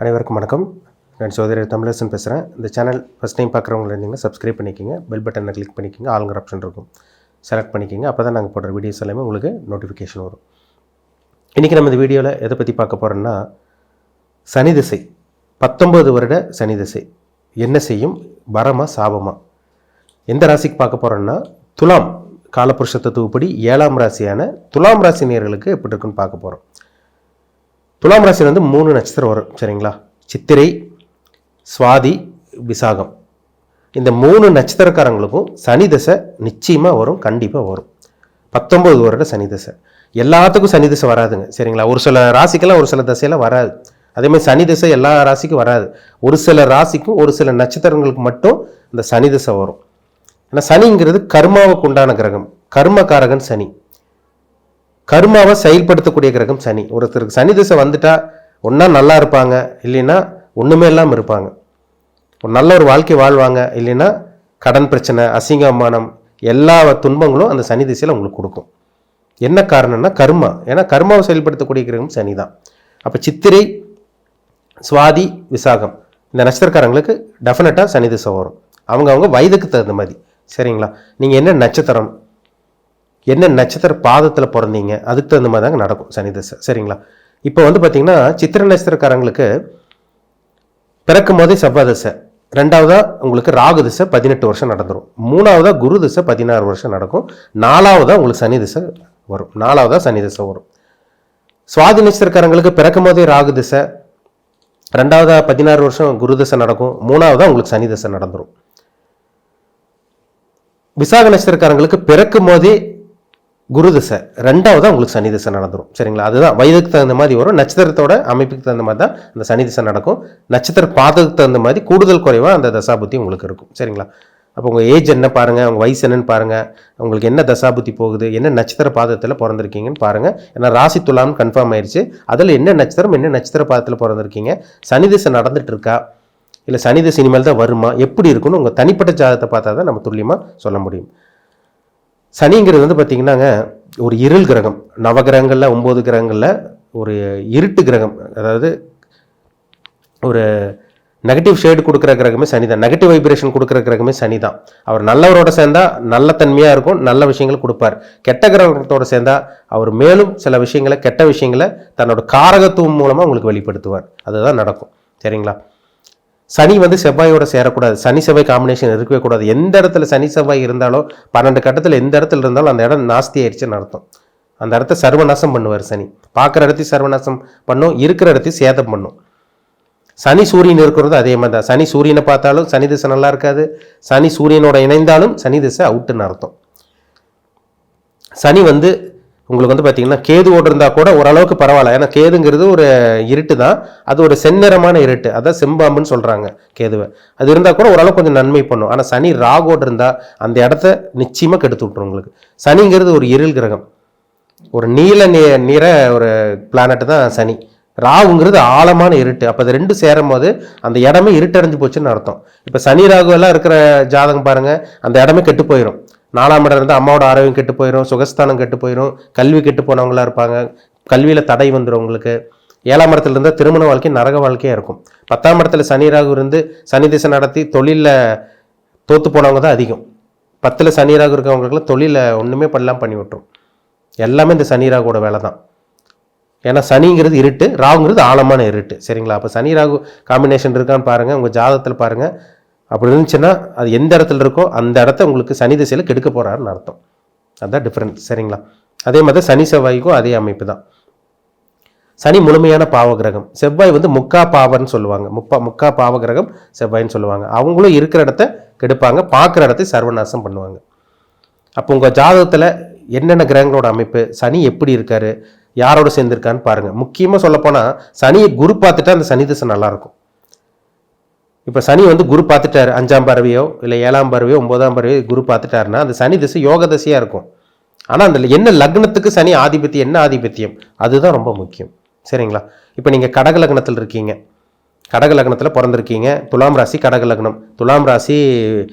அனைவருக்கும் வணக்கம். நான் சோதரர் தமிழரசன் பேசுகிறேன். இந்த சேனல் ஃபஸ்ட் டைம் பார்க்குறவங்க இருந்தீங்கன்னா சப்ஸ்கிரைப் பண்ணிக்கோங்க, பெல் பட்டனை கிளிக் பண்ணிக்கோங்க, ஆளுங்கிற ஆப்ஷன் இருக்கும் செலக்ட் பண்ணிக்கோங்க. அப்போ தான் நாங்கள் போடுற வீடியோஸ் எல்லாமே உங்களுக்கு நோட்டிஃபிகேஷன் வரும். இன்றைக்கி நம்ம இந்த வீடியோவில் எதை பற்றி பார்க்க போகிறோன்னா, சனி திசை 19 வருட சனி திசை என்ன செய்யும், வரமா சாபமா? எந்த ராசிக்கு பார்க்க போகிறோன்னா, துலாம் காலபுருஷ தத்துவப்படி 7ஆம் ராசியான துலாம் ராசி நேயர்களுக்கு எப்படி இருக்குன்னு பார்க்க போகிறோம். துலாம் ராசியில் வந்து 3 நட்சத்திரம் வரும், சரிங்களா? சித்திரை, சுவாதி, விசாகம். இந்த 3 நட்சத்திரக்காரங்களுக்கும் சனி தசை நிச்சயமாக வரும், கண்டிப்பாக வரும். 19 வருட சனி தசை. எல்லாத்துக்கும் சனி தசை வராதுங்க, சரிங்களா? ஒரு சில ராசிக்கெல்லாம் ஒரு சில தசையெல்லாம் வராது. அதேமாதிரி சனி தசை எல்லா ராசிக்கும் வராது. ஒரு சில ராசிக்கும் ஒரு சில நட்சத்திரங்களுக்கு மட்டும் இந்த சனி தசை வரும். ஏன்னா சனிங்கிறது கர்மாவுக்கு உண்டான கிரகம், கர்மகாரகன் சனி. கர்மாவை செயல்படுத்தக்கூடிய கிரகம் சனி. ஒருத்தருக்கு சனி திசை வந்துட்டா ஒன்றா நல்லா இருப்பாங்க, இல்லைன்னா ஒன்றுமே இல்லாமல் இருப்பாங்க. ஒரு நல்ல ஒரு வாழ்க்கை வாழ்வாங்க, இல்லைன்னா கடன் பிரச்சனை, அசிங்கமானம், எல்லா துன்பங்களும் அந்த சனி திசையில் உங்களுக்கு கொடுக்கும். என்ன காரணம்னா கர்மா. ஏன்னா கர்மாவை செயல்படுத்தக்கூடிய கிரகம் சனி தான். அப்போ சித்திரை, சுவாதி, விசாகம் இந்த நட்சத்திரக்காரங்களுக்கு டெஃபினட்டாக சனி திசை வரும். அவங்க வயதுக்கு தகுந்த மாதிரி, சரிங்களா? நீங்கள் என்ன நட்சத்திரம், என்ன நட்சத்திர பாதத்தில் பிறந்தீங்க, அதுக்கு தகுந்த மாதிரி தாங்க நடக்கும் சனி தசை, சரிங்களா? இப்போ வந்து பார்த்தீங்கன்னா சித்திரை நட்சத்திரக்காரங்களுக்கு பிறக்கும் போதே செவ்வாய் தசை, 2வதா உங்களுக்கு ராகு திசை 18 வருஷம் நடந்துடும், 3வதா குரு திசை 16 வருஷம் நடக்கும், 4வதா உங்களுக்கு சனி திசை வரும். 4வதா சனி திசை வரும். சுவாதி நட்சத்திரக்காரங்களுக்கு பிறக்கும் போதே ராகு திசை, 2வதா 16 வருஷம் குரு திசை நடக்கும், 3வதா உங்களுக்கு சனி திசை நடந்துடும். விசாக நட்சத்திரக்காரங்களுக்கு பிறக்கும் போதே குரு திசை, 2வதா உங்களுக்கு சனி திசை நடந்துடும், சரிங்களா? அதுதான் வயதுக்கு தகுந்த மாதிரி வரும். நட்சத்திரத்தோட அமைப்புக்கு தகுந்த மாதிரி தான் அந்த சனி திசை நடக்கும். நட்சத்திர பாதத்துக்கு தகுந்த மாதிரி கூடுதல் குறைவாக அந்த தசாபுத்தி உங்களுக்கு இருக்கும், சரிங்களா? அப்போ உங்கள் ஏஜ் என்ன பாருங்கள், உங்கள் வயசு என்னன்னு பாருங்கள், உங்களுக்கு என்ன தசாபுத்தி போகுது, என்ன நட்சத்திர பாதத்தில் பிறந்திருக்கீங்கன்னு பாருங்கள். ஏன்னா ராசி துலாம்னு கன்ஃபார்ம் ஆயிடுச்சு. அதில் என்ன நட்சத்திரம், என்ன நட்சத்திர பாதத்தில் பிறந்திருக்கீங்க, சனி திசை நடந்துட்டு இருக்கா, இல்லை சனி திசை இனிமேல் தான் வருமா, எப்படி இருக்குன்னு உங்கள் தனிப்பட்ட ஜாதகத்தை பார்த்தா தான் நம்ம துல்லியமாக சொல்ல முடியும். சனிங்கிறது வந்து பார்த்திங்கன்னாங்க ஒரு இருள் கிரகம். நவகிரகங்களில் 9 கிரகங்களில் ஒரு இருட்டு கிரகம், அதாவது ஒரு நெகட்டிவ் ஷேடு கொடுக்குற கிரகமே சனி தான். நெகட்டிவ் வைப்ரேஷன் கொடுக்குற கிரகமே சனி தான். அவர் நல்லவரோட சேர்ந்தா நல்ல தன்மையாக இருக்கும், நல்ல விஷயங்களை கொடுப்பார். கெட்ட கிரகத்தோடு சேர்ந்தா அவர் மேலும் சில விஷயங்களை, கெட்ட விஷயங்களை தன்னோட காரகத்துவம் மூலமாக உங்களுக்கு வெளிப்படுத்துவார். அதுதான் நடக்கும், சரிங்களா? சனி வந்து செவ்வாயோட சேரக்கூடாது. சனி செவ்வாய் காம்பினேஷன் இருக்கவே கூடாது. எந்த இடத்துல சனி செவ்வாய் இருந்தாலும் 12 கட்டத்தில் எந்த இடத்துல இருந்தாலும் அந்த இடம் நாஸ்தி ஆயிடுச்சுன்னு அர்த்தம். அந்த இடத்த சர்வநாசம் பண்ணுவார் சனி. பார்க்குற இடத்தையும் சர்வநாசம் பண்ணும், இருக்கிற இடத்தையும் சேதம் பண்ணும். சனி சூரியன் இருக்கிறது அதே மாதிரி தான். சனி சூரியனை பார்த்தாலும் சனி திசை நல்லா இருக்காது, சனி சூரியனோட இணைந்தாலும் சனி திசை அவுட்டுன்னு அர்த்தம். சனி வந்து உங்களுக்கு வந்து பார்த்தீங்கன்னா கேதுவோடு இருந்தால் கூட ஓரளவுக்கு பரவாயில்ல. ஏன்னா கேதுங்கிறது ஒரு இருட்டு தான், அது ஒரு செந்நிறமான இருட்டு, அதான் செம்பாம்புன்னு சொல்கிறாங்க கேதுவை. அது இருந்தால் கூட ஓரளவுக்கு கொஞ்சம் நன்மை பண்ணும். ஆனால் சனி ராகோடு இருந்தால் அந்த இடத்த நிச்சயமாக கெடுத்து விட்டுரும் உங்களுக்கு. சனிங்கிறது ஒரு இருள் கிரகம், ஒரு நீல நிற ஒரு பிளானட் தான் சனி. ராகுங்கிறது ஆழமான இருட்டு. அப்போ அது 2 சேரும் போது அந்த இடமே இருட்டடைஞ்சு போச்சுன்னு அர்த்தம். இப்போ சனி ராகு எல்லாம் இருக்கிற ஜாதகம் பாருங்கள், அந்த இடமே கெட்டு போயிடும். 4ஆம் இடம் இருந்தால் அம்மாவோட ஆரோக்கியம் கெட்டு போயிடும், சுகஸ்தானம் கெட்டு போயிடும், கல்வி கெட்டு போனவங்களா இருப்பாங்க, கல்வியில் தடை வந்துடும் உங்களுக்கு. 7ஆம் இடத்துல இருந்தால் திருமண வாழ்க்கை நரக வாழ்க்கையாக இருக்கும். 10ஆம் இடத்துல சனி ராகு இருந்து சனி திசை நடத்தி தொழிலில் தோற்று போனவங்க தான் அதிகம். 10ல் சனி ராகு இருக்கவங்களுக்குலாம் தொழிலில் ஒன்றுமே பண்ணலாம் பண்ணி விட்டுரும். எல்லாமே இந்த சனி ராகுவோட வேலை தான். ஏன்னா சனிங்கிறது இருட்டு, ராகுங்கிறது ஆழமான இருட்டு, சரிங்களா? அப்போ சனி ராகு காம்பினேஷன் இருக்கான்னு பாருங்கள், உங்கள் ஜாதகத்தில் பாருங்கள். அப்படி இருந்துச்சுன்னா அது எந்த இடத்துல இருக்கோ அந்த இடத்த உங்களுக்கு சனி திசையில் கெடுக்க போகிறாருன்னு அர்த்தம். அதுதான் டிஃப்ரெண்ட், சரிங்களா? அதே மாதிரி சனி செவ்வாய்க்கும் அதே அமைப்பு தான். சனி முழுமையான பாவ கிரகம், செவ்வாய் வந்து முக்கா பாவன்னு சொல்லுவாங்க. முக்கா பாவ கிரகம் செவ்வாய்ன்னு சொல்லுவாங்க. அவங்களும் இருக்கிற இடத்த கெடுப்பாங்க, பார்க்குற இடத்தை சர்வநாசம் பண்ணுவாங்க. அப்போ உங்கள் ஜாதகத்தில் என்னென்ன கிரகங்களோட அமைப்பு, சனி எப்படி இருக்காரு, யாரோட சேர்ந்துருக்கான்னு பாருங்கள். முக்கியமாக சொல்லப்போனால் சனியை குரு பார்த்துட்டா அந்த சனி திசை நல்லாயிருக்கும். இப்போ சனி வந்து குரு பார்த்துட்டாரு, 5ஆம் பார்வையோ இல்லை 7ஆம் பார்வையோ 9ஆம் பார்வையோ குரு பார்த்துட்டாருன்னா அந்த சனி திசை யோக திசையாக இருக்கும். ஆனால் அந்த என்ன லக்னத்துக்கு சனி ஆதிபத்தியம், என்ன ஆதிபத்தியம், அதுதான் ரொம்ப முக்கியம், சரிங்களா? இப்போ நீங்கள் கடக லக்னத்தில் இருக்கீங்க, கடக லக்னத்தில் பிறந்திருக்கீங்க, துலாம் ராசி கடக லக்னம், துலாம் ராசி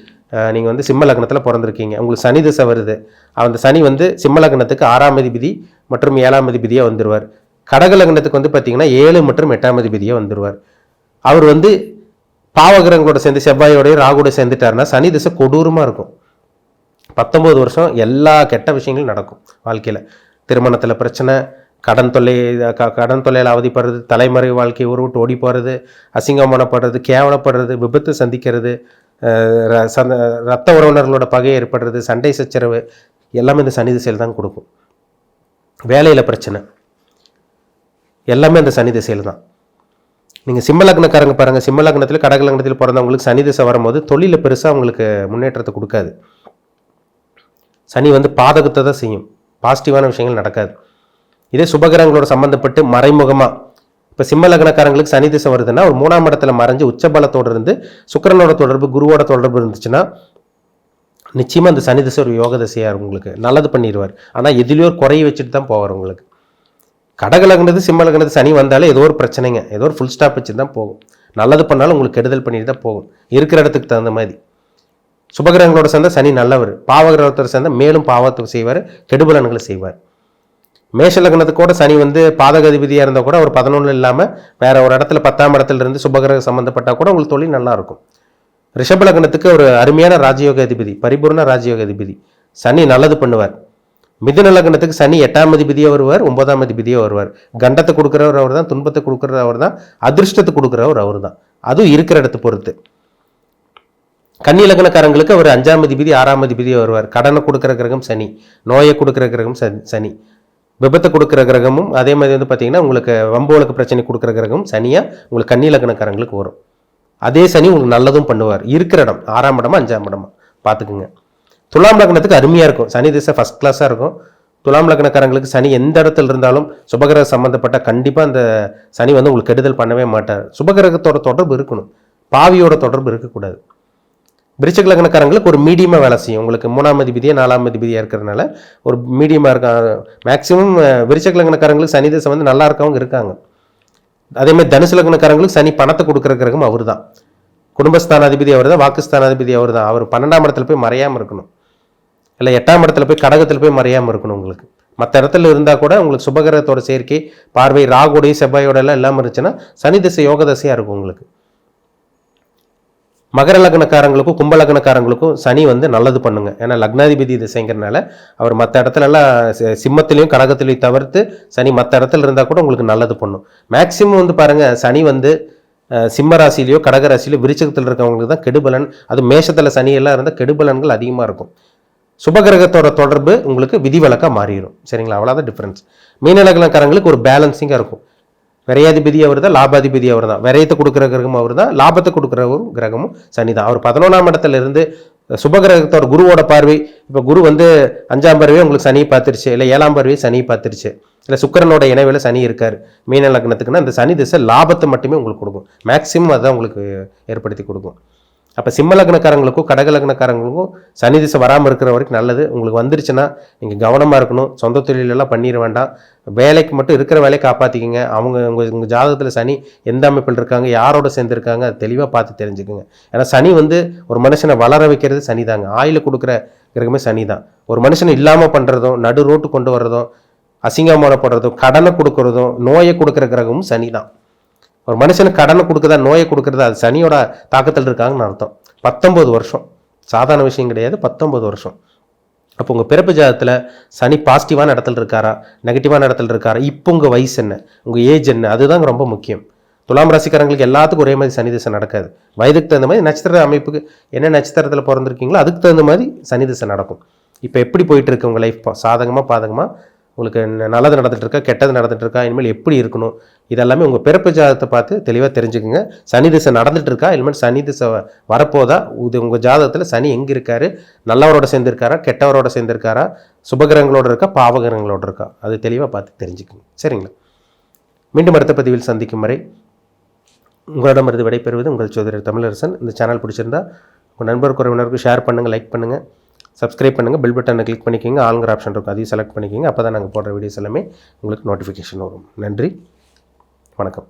நீங்கள் வந்து சிம்ம லக்னத்தில் பிறந்திருக்கீங்க, உங்களுக்கு சனி திசை வருது. அந்த சனி வந்து சிம்ம லக்னத்துக்கு 6ஆம் அதிபதி மற்றும் 7ஆம் அதிபதியாக வந்துடுவார். கடக லக்னத்துக்கு வந்து பார்த்தீங்கன்னா 7 மற்றும் 8ஆம் அதிபதியாக வந்துடுவார். அவர் வந்து பாவகிரகங்களோட சேர்ந்து செவ்வாயோடய ராகுவோட சேர்ந்துட்டாருன்னா சனி திசை கொடூரமாக இருக்கும். 19 வருஷம் எல்லா கெட்ட விஷயங்களும் நடக்கும் வாழ்க்கையில். திருமணத்தில் பிரச்சனை, கடன் தொல்லையில் அவதிப்படுறது, தலைமுறை வாழ்க்கை ஊர் விட்டு ஓடி போகிறது, அசிங்கமானப்படுறது, கேவலப்படுறது, விபத்து சந்திக்கிறது, ரத்த உறவினர்களோட பகை ஏற்படுறது, சண்டை சச்சரவு எல்லாமே இந்த சனி திசையில் தான் கொடுக்கும். வேலையில் பிரச்சனை எல்லாமே அந்த சனி திசையில் தான். நீங்கள் சிம்ம லக்னக்காரங்க பாருங்கள், சிம்ம லக்னத்தில் கடக லக்னத்தில் பிறந்தவங்களுக்கு சனி திசை வரும்போது தொழிலில் பெருசாக அவங்களுக்கு முன்னேற்றத்தை கொடுக்காது. சனி வந்து பாதகத்தை தான் செய்யும், பாசிட்டிவான விஷயங்கள் நடக்காது. இதே சுபகிரகங்களோட சம்மந்தப்பட்டு மறைமுகமாக இப்போ சிம்ம லக்னக்காரங்களுக்கு சனி திசை வருதுன்னா ஒரு 3ஆம் இடத்துல மறைஞ்சு உச்சபலத்தோடு இருந்து சுக்கிரனோட தொடர்பு, குருவோட தொடர்பு இருந்துச்சுன்னா நிச்சயமாக அந்த சனி திசை ஒரு யோக திசையாக உங்களுக்கு நல்லது பண்ணிடுவார். ஆனால் எதிலையோ ஒரு குறைய வச்சுட்டு தான் போவார் உங்களுக்கு. கடக லக்னது சிம்ம லக்னது சனி வந்தாலே ஏதோ ஒரு பிரச்சனைங்க, ஏதோ ஒரு ஃபுல் ஸ்டாப் வச்சு தான் போகும். நல்லது பண்ணாலும் உங்களுக்கு கெடுதல் பண்ணிட்டு தான் போகும், இருக்கிற இடத்துக்கு தகுந்த மாதிரி. சுபகிரகங்களோட சேர்ந்த சனி நல்லவர், பாவகிரகத்தோட சேர்ந்த மேலும் பாவத்தை செய்வார், கெடுபலன்களை செய்வார். மேஷ லக்னத்துக்கூட சனி வந்து பாதகாதிபதியாக இருந்தால் கூட ஒரு 11 இல்லாமல் வேற ஒரு இடத்துல 10ஆம் இடத்துல இருந்து சுபகிரகம் சம்மந்தப்பட்டால் கூட உங்களுக்கு தொழில் நல்லா இருக்கும். ரிஷப லக்னத்துக்கு ஒரு அருமையான ராஜயோக அதிபதி, பரிபூர்ண ராஜயோக அதிபதி சனி நல்லது பண்ணுவார். மிதுன லக்னத்துக்கு சனி 8ஆம் அதிபதியாக வருவார், 9ஆம் அதிபதியாக வருவார். கண்டத்தை கொடுக்குறவர் அவர் தான், துன்பத்தை கொடுக்குறவர் அவர் தான், அதிர்ஷ்டத்தை கொடுக்குறவர் அவர் தான். அதுவும் இருக்கிற இடத்தை பொறுத்து. கன்னி லக்னக்காரங்களுக்கு அவர் 5ஆம் அதிபதி 6ஆம் அதிபதியாக வருவார். கடனை கொடுக்குற கிரகம் சனி, நோயை கொடுக்குற கிரகம் சனி, விபத்தை கொடுக்குற கிரகமும் அதே மாதிரி வந்து பார்த்தீங்கன்னா உங்களுக்கு வம்போலுக்கு பிரச்சனை கொடுக்குற கிரகம் சனியாக உங்களுக்கு கன்னி லக்னக்காரங்களுக்கு வரும். அதே சனி உங்களுக்கு நல்லதும் பண்ணுவார். இருக்கிற இடம் 6ஆம் இடமா 5ஆம் இடமா பார்த்துக்குங்க. துலாம் லக்னத்துக்கு அருமையாக இருக்கும், சனி திசை ஃபஸ்ட் கிளாஸாக இருக்கும். துலாம் லக்னக்காரங்களுக்கு சனி எந்த இடத்துல இருந்தாலும் சுபகிரக சம்மந்தப்பட்ட கண்டிப்பாக அந்த சனி வந்து உங்களுக்கு கெடுதல் பண்ணவே மாட்டார். சுபகிரகத்தோட தொடர்பு இருக்கணும், பாவியோட தொடர்பு இருக்கக்கூடாது. விருச்சிக லக்னக்காரங்களுக்கு ஒரு மீடியமாக வேலை செய்யும். உங்களுக்கு 3ஆம் அதிபதியாக 4ஆம் அதிபதியாக இருக்கிறதுனால ஒரு மீடியமாக இருக்காங்க. மேக்ஸிமம் விருச்சிக லக்னக்காரங்களுக்கு சனி திசை வந்து நல்லா இருக்கவங்க இருக்காங்க. அதே மாதிரி தனுசு லக்னக்காரங்களுக்கு சனி பணத்தை கொடுக்குற கிரகம் அவர் தான். குடும்பஸ்தானாதிபதி அவர் தான், வாக்குஸ்தானாதிபதி அவர் தான். அவர் 12ஆம் இடத்துல போய் மறையாமல் இருக்கணும், இல்லை 8ஆம் இடத்துல போய் கடகத்தில் போய் மறையாமல் இருக்கணும். உங்களுக்கு மற்ற இடத்துல இருந்தால் கூட உங்களுக்கு சுபகிரகத்தோட சேர்க்கை பார்வை ராகுடைய செவ்வாயோட எல்லாம் இல்லாமல் இருந்துச்சுன்னா சனி திசை யோக திசையாக இருக்கும் உங்களுக்கு. மகர லக்னக்காரங்களுக்கும் கும்ப லக்னக்காரங்களுக்கும் சனி வந்து நல்லது பண்ணுங்க. ஏன்னா லக்னாதிபதி திசைங்கிறனால அவர் மற்ற இடத்துலலாம் சிம்மத்திலையும் கடகத்திலையும் தவிர்த்து சனி மற்ற இடத்துல இருந்தால் கூட உங்களுக்கு நல்லது பண்ணும். மேக்சிமம் வந்து பாருங்கள், சனி வந்து சிம்ம ராசிலையோ கடக ராசிலையோ விருச்சகத்தில் இருக்கவங்களுக்கு தான் கெடுபலன். அது மேஷத்தில் சனி எல்லாம் இருந்தால் கெடுபலன்கள் அதிகமாக இருக்கும். சுபகிரகத்தோட தொடர்பு உங்களுக்கு விதிவிலக்காக மாறிடும். சரிங்களா, அவ்வளோதான் டிஃப்ரென்ஸ். மீன லக்னக்காரங்களுக்கு ஒரு பேலன்சிங்காக இருக்கும். விரையாதிபதி அவர் தான், லாபாதிபதி அவர் தான். விரயத்தை கொடுக்குற கிரகமும் அவர் தான், லாபத்தை கொடுக்குற ஒரு கிரகமும் சனி தான். அவர் 11ஆம் இடத்துல இருந்து சுபகிரகத்தோட குருவோட பார்வை, இப்போ குரு வந்து 5ஆம் பார்வையே உங்களுக்கு சனியை பார்த்துருச்சு, இல்லை 7ஆம் பார்வையை சனியை பார்த்துருச்சு, இல்லை சுக்கிரனோட இணைவில் சனி இருக்கார் மீன லக்னத்துக்குன்னா அந்த சனி திசை லாபத்தை மட்டுமே உங்களுக்கு கொடுக்கும். மேக்சிமம் அதுதான் உங்களுக்கு ஏற்படுத்தி கொடுக்கும். அப்போ சிம்ம லக்னக்காரங்களுக்கும் கடக லக்னக்காரங்களுக்கும் சனி திசை வராமல் இருக்கிற வரைக்கும் நல்லது. உங்களுக்கு வந்துருச்சுன்னா நீங்கள் கவனமாக இருக்கணும். சொந்த தொழிலெல்லாம் பண்ணிட வேண்டாம். வேலைக்கு மட்டும் இருக்கிற வேலையை காப்பாற்றிக்கிங்க. உங்கள் ஜாதகத்தில் சனி எந்த அமைப்பில் இருக்காங்க, யாரோட சேர்ந்துருக்காங்க, அது தெளிவாக பார்த்து தெரிஞ்சுக்குங்க. ஏன்னா சனி வந்து ஒரு மனுஷனை வளர வைக்கிறது சனி தாங்க. ஆயில் கொடுக்குற கிரகமே சனி தான். ஒரு மனுஷனை இல்லாமல் பண்ணுறதும், நடு ரோட்டு கொண்டு வர்றதும், அசிங்கமானப்படுறதும், கடனை கொடுக்குறதும், நோயை கொடுக்குற கிரகமும் சனி தான். ஒரு மனுஷனுக்கு கடனை கொடுக்குறதா, நோயை கொடுக்குறதா, அது சனியோட தாக்கத்தில் இருக்காங்கன்னு அர்த்தம். 19 வருஷம் சாதாரண விஷயம் கிடையாது, 19 வருஷம். அப்போ உங்கள் பிறப்பு ஜாதகத்தில் சனி பாசிட்டிவான இடத்துல இருக்காரா, நெகட்டிவான இடத்துல இருக்காரா, இப்போ உங்கள் வயசு என்ன, உங்கள் ஏஜ் என்ன, அதுதான் ரொம்ப முக்கியம். துலாம் ராசிக்காரங்களுக்கு எல்லாத்துக்கும் ஒரே மாதிரி சனி திசை நடக்காது. வயதுக்கு தகுந்த மாதிரி நட்சத்திர அமைப்புக்கு என்ன நட்சத்திரத்தில் பிறந்திருக்கீங்களோ அதுக்கு தகுந்த மாதிரி சனி திசை நடக்கும். இப்போ எப்படி போயிட்டு இருக்கு உங்கள் லைஃப், சாதகமாக பாதகமாக, உங்களுக்கு நல்லது நடந்துட்டு இருக்கா, கெட்டது நடந்துட்டு இருக்கா, இனிமேல் எப்படி இருக்கணும், இதெல்லாமே உங்கள் பிறப்பு ஜாதகத்தை பார்த்து தெளிவாக தெரிஞ்சுக்குங்க. சனி திசை நடந்துட்டு இருக்கா, இனிமேல் சனி திசை வரப்போதா, இது உங்கள் ஜாதகத்தில் சனி எங்கே இருக்காரு, நல்லவரோட சேர்ந்துருக்காரா, கெட்டவரோட சேர்ந்துருக்காரா, சுபகிரகங்களோட இருக்கா, பாவகிரகங்களோட இருக்கா, அது தெளிவாக பார்த்து தெரிஞ்சுக்குங்க. சரிங்களா, மீண்டும் அடுத்த பதிவில் சந்திக்கும் வரை உங்களிடமிருந்து விடைபெறுவது உங்கள் ஜோதிடர் தமிழரசன். இந்த சேனல் பிடிச்சிருந்தா உங்கள் நண்பர் உறவினருக்கு ஷேர் பண்ணுங்கள், லைக் பண்ணுங்கள், சப்ஸ்கிரைப் பண்ணுங்கள், பெல் பட்டனை கிளிக் பண்ணிக்கோங்க, ஆளுங்கிற ஆப்ஷன் இருக்கும் அதையும் செலக்ட் பண்ணிக்கோங்க. அப்போ தான் நாங்கள் போடுற வீடியோஸ் எல்லாமே உங்களுக்கு நோட்டிஃபிகேஷன் வரும். நன்றி, வணக்கம்.